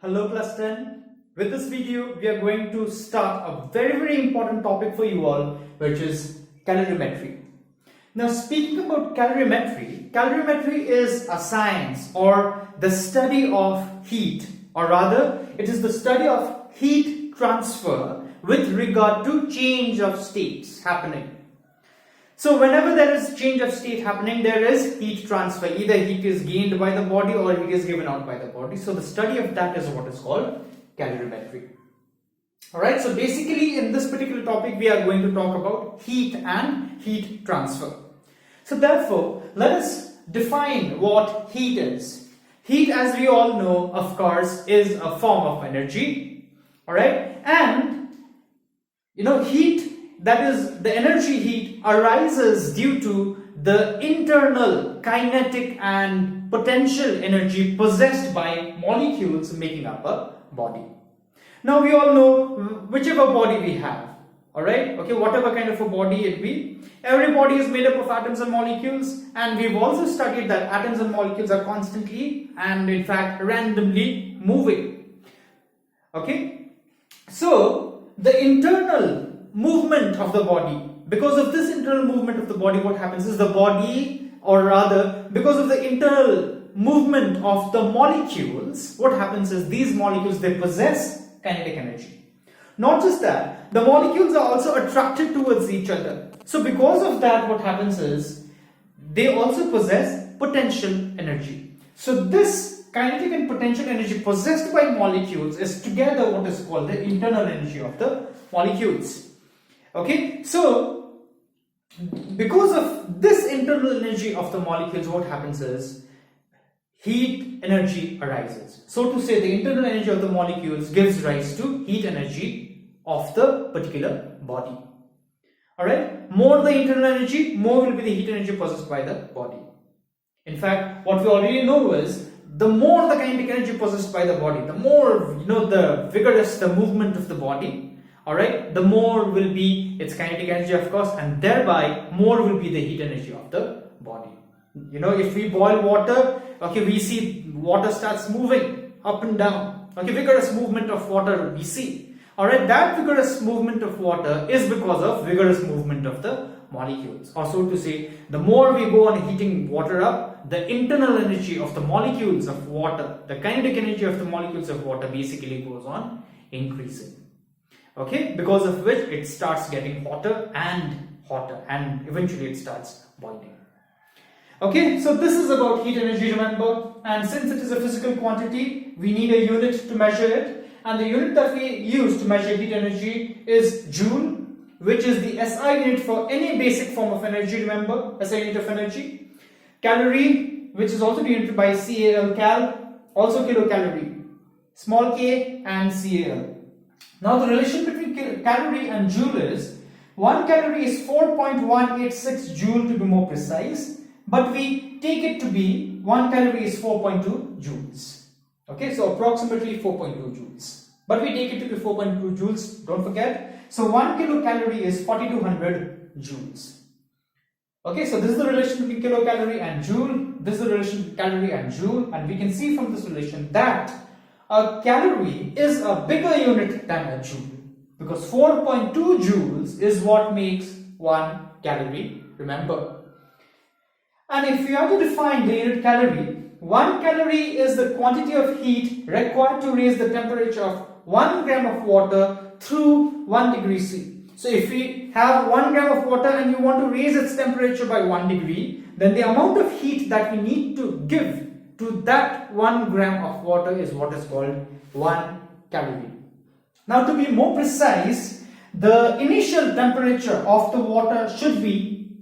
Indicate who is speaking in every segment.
Speaker 1: Hello class 10. With this video, we are going to start a very important topic for you all, which is calorimetry. Now speaking about calorimetry is a science or the study of heat, or rather it is the study of heat transfer with regard to change of states happening. So whenever there is change of state happening, there is heat transfer. Either heat is gained by the body or heat is given out by the body. So the study of that is what is called calorimetry. Alright, so basically in this particular topic we are going to talk about heat and heat transfer. So therefore, let us define what heat is. Heat, as we all know, of course, is a form of energy. Alright, and heat, that is the energy heat, arises due to the internal kinetic and potential energy possessed by molecules making up a body. Now we all know whichever body we have, alright, okay, whatever kind of a body it be, every body is made up of atoms and molecules, and we've also studied that atoms and molecules are constantly and in fact randomly moving. Okay, so the internal movement of the body, because of this internal movement of the body, what happens is the body, or rather because of the internal movement of the molecules, what happens is these molecules, they possess kinetic energy. Not just that, the molecules are also attracted towards each other. So because of that, what happens is they also possess potential energy. So this kinetic and potential energy possessed by molecules is together what is called the internal energy of the molecules. Okay, so because of this internal energy of the molecules, what happens is heat energy arises. So to say, the internal energy of the molecules gives rise to heat energy of the particular body. Alright, more the internal energy, more will be the heat energy possessed by the body. In fact, what we already know is the more the kinetic energy possessed by the body, the more the vigorous the movement of the body. Alright, the more will be its kinetic energy, of course, and thereby more will be the heat energy of the body. If we boil water, okay, we see water starts moving up and down. Okay, vigorous movement of water we see. Alright, that vigorous movement of water is because of vigorous movement of the molecules. Or so to say, the more we go on heating water up, the internal energy of the molecules of water, the kinetic energy of the molecules of water basically goes on increasing. Okay, because of which it starts getting hotter and eventually it starts boiling. Okay, so this is about heat energy, remember, and since it is a physical quantity, we need a unit to measure it, and the unit that we use to measure heat energy is joule, which is the SI unit for any basic form of energy, remember, SI unit of energy. Calorie, which is also denoted by CAL, cal, also kilocalorie, small k and CAL. Now the relation between calorie and joule is 1 calorie is 4.186 joule to be more precise, but we take it to be 1 calorie is 4.2 joules. Okay, so approximately 4.2 joules. But we take it to be 4.2 joules, don't forget. So 1 kilocalorie is 4200 joules. Okay, so this is the relation between kilocalorie and joule. This is the relation between calorie and joule, and we can see from this relation that a calorie is a bigger unit than a joule, because 4.2 joules is what makes 1 calorie, remember. And if we are to define the unit calorie, 1 calorie is the quantity of heat required to raise the temperature of 1 gram of water through 1 degree C. So if we have 1 gram of water and we want to raise its temperature by 1 degree, then the amount of heat that we need to give to that 1 gram of water is what is called 1 calorie. Now to be more precise, the initial temperature of the water should be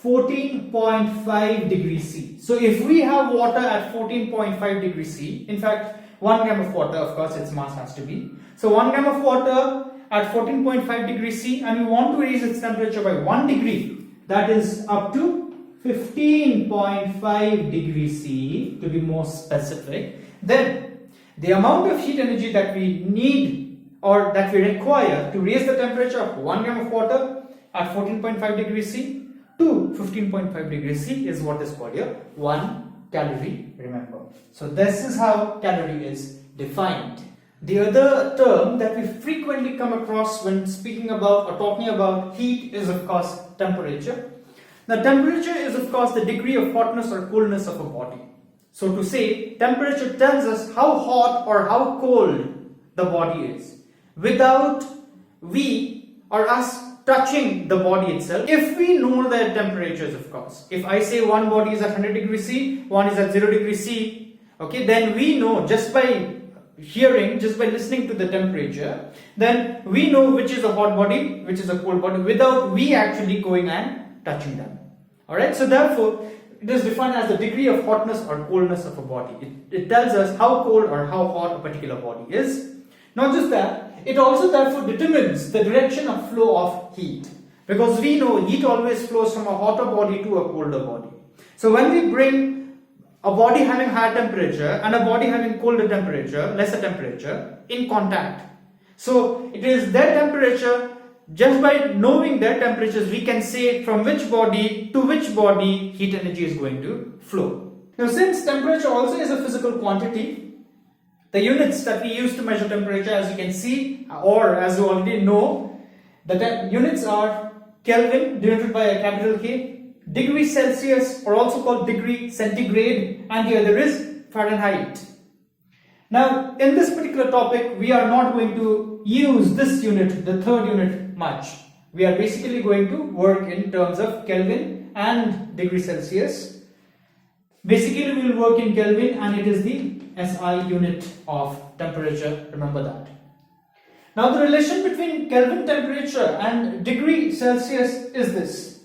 Speaker 1: 14.5 degrees C. So if we have water at 14.5 degrees C, in fact 1 gram of water, of course its mass has to be. So 1 gram of water at 14.5 degrees C, and we want to raise its temperature by 1 degree, that is up to 15.5 degrees C to be more specific, then the amount of heat energy that we need or that we require to raise the temperature of 1 gram of water at 14.5 degrees C to 15.5 degrees C is what is called here 1 calorie, remember. So this is how calorie is defined. The other term that we frequently come across when speaking about or talking about heat is of course temperature. Now temperature is of course the degree of hotness or coolness of a body. So to say, temperature tells us how hot or how cold the body is without we or us touching the body itself. If we know their temperatures, of course, if I say one body is at 100 degrees C, one is at 0 degrees C, okay, then we know just by hearing, just by listening to the temperature, then we know which is a hot body, which is a cold body without we actually going and touching them. Alright, so therefore it is defined as the degree of hotness or coldness of a body. It tells us how cold or how hot a particular body is. Not just that, it also therefore determines the direction of flow of heat, because we know heat always flows from a hotter body to a colder body. So when we bring a body having higher temperature and a body having colder temperature, lesser temperature, in contact, so it is their temperature. Just by knowing their temperatures, we can say from which body to which body heat energy is going to flow. Now, since temperature also is a physical quantity, the units that we use to measure temperature, as you can see, or as you already know, the units are Kelvin, denoted by a capital K, degree Celsius, or also called degree centigrade, and the other is Fahrenheit. Now, in this particular topic, we are not going to use this unit, the third unit, much. We are basically going to work in terms of Kelvin and degree Celsius. Basically, we will work in Kelvin, and it is the SI unit of temperature. Remember that. Now, the relation between Kelvin temperature and degree Celsius is this.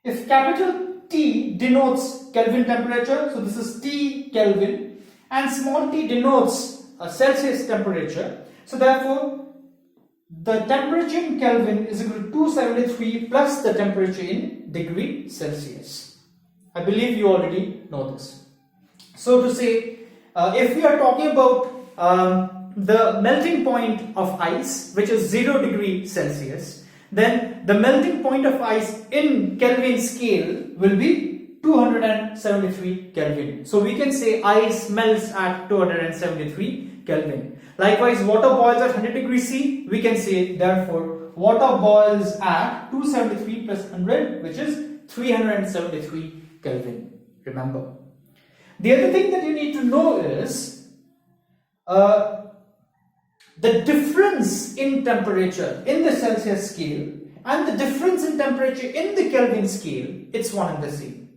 Speaker 1: If capital T denotes Kelvin temperature, so this is T Kelvin, and small t denotes a Celsius temperature. So therefore, the temperature in Kelvin is equal to 273 plus the temperature in degree Celsius. I believe you already know this. So to say, if we are talking about the melting point of ice, which is 0 degree Celsius, then the melting point of ice in Kelvin scale will be 273 Kelvin. So we can say ice melts at 273 Kelvin. Likewise, water boils at 100 degrees C. We can say therefore water boils at 273 plus 100, which is 373 Kelvin. Remember. The other thing that you need to know is the difference in temperature in the Celsius scale and the difference in temperature in the Kelvin scale, it's one and the same.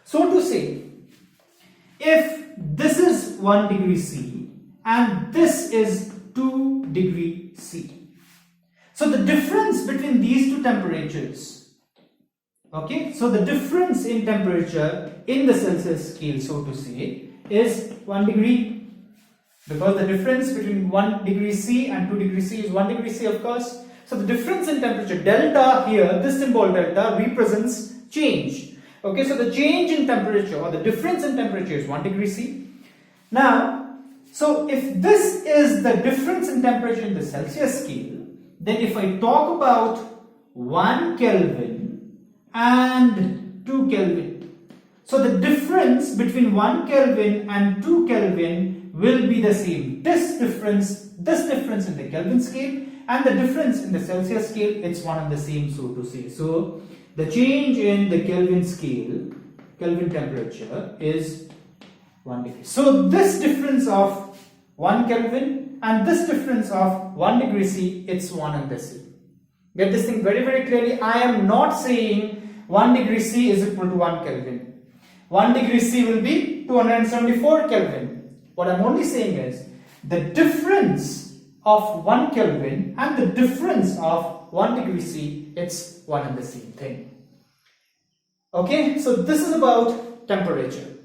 Speaker 1: So to say, if this is 1 degree C and this is 2 degree C, so the difference between these two temperatures, okay, so the difference in temperature in the Celsius scale, so to say, is 1 degree, because the difference between 1 degree C and 2 degree C is 1 degree C, of course. So the difference in temperature, delta here, this symbol delta represents change. Okay, so the change in temperature or the difference in temperature is 1 degree C. Now, so if this is the difference in temperature in the Celsius scale, then if I talk about 1 Kelvin and 2 Kelvin, so the difference between 1 Kelvin and 2 Kelvin will be the same. This difference in the Kelvin scale and the difference in the Celsius scale, it's one and the same, so to say. So the change in the Kelvin scale, Kelvin temperature, is 1 degree. So this difference of 1 Kelvin and this difference of 1 degree C, it's one and the same. Get this thing very, very clearly. I am not saying 1 degree C is equal to 1 Kelvin. 1 degree C will be 274 Kelvin. What I'm only saying is the difference of 1 Kelvin and the difference of 1 degree C, it's one and the same thing. Okay, so this is about temperature.